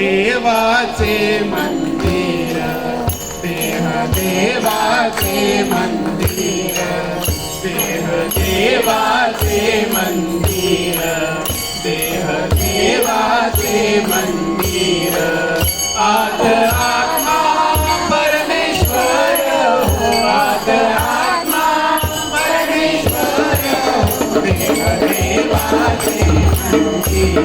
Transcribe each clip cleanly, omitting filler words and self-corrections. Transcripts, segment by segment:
देवाचे मंदिर, देह देवाचे मंदिर, देह देवाचे मंदिर, देह देवाचे मंदिर. आत आत्मा परमेश्वर हो, आत आत्मा परमेश्वर हो. देह देवाचे मंदिर,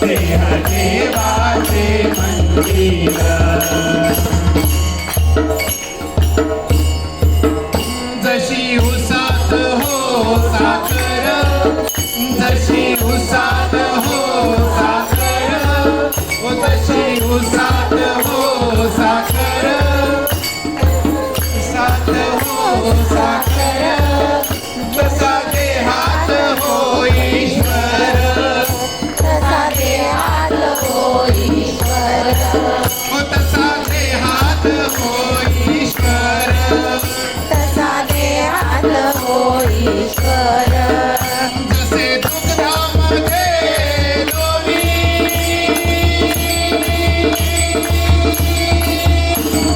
देह देवाचे मंदिर. जशी उसात हो साखर, जशी उसात हो साखर, ओ जशी उसात हो साखर, उसात हो साखर, तसा देहात हो ईश्वर, तसा देहात हो ईश्वर, ओ तसा देहात हो ईश्वर, तसा देहात हो ईश्वर. जसे दुग्धामध्ये लोणी,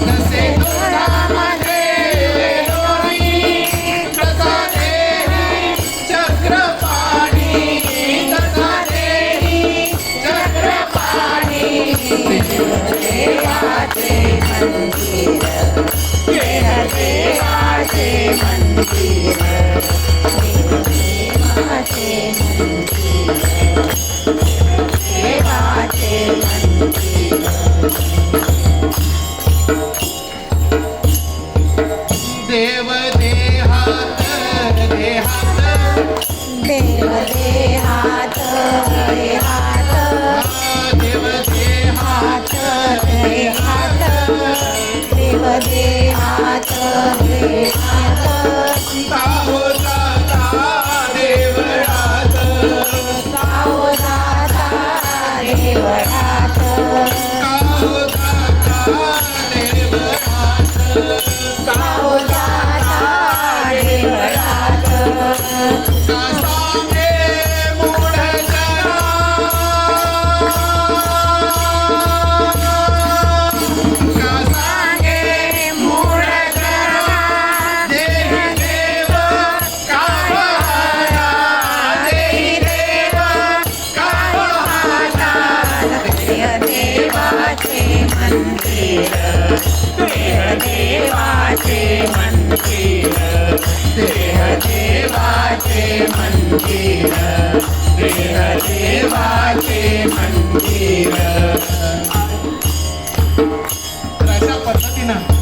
जसे दुग्धामध्ये लोणी, तसा देही चक्रपाणी, तसा देही चक्रपाणी. देवाचे मंदिर, देह देवाचे मंदिर, देवाचे मंदिर, देवाचे मंदिर. देव देहात देहात, देव देहात देहात, देव देहात देहात, देव देहात देहात. साहो जाता देवळात, साहो जाता देवळात, साहो जाता देवळात, साहो जाता देवळात. का सांगे मूढ जना, का सांगे मूढ जना, देही देव का पाहता, देही देव का पाहता. देह देवाचे मंदिर, देह देवाचे मंदिर, देह देवाचे मंदिर, देह देवाचे मंदिर. तर अशा पद्धतीनं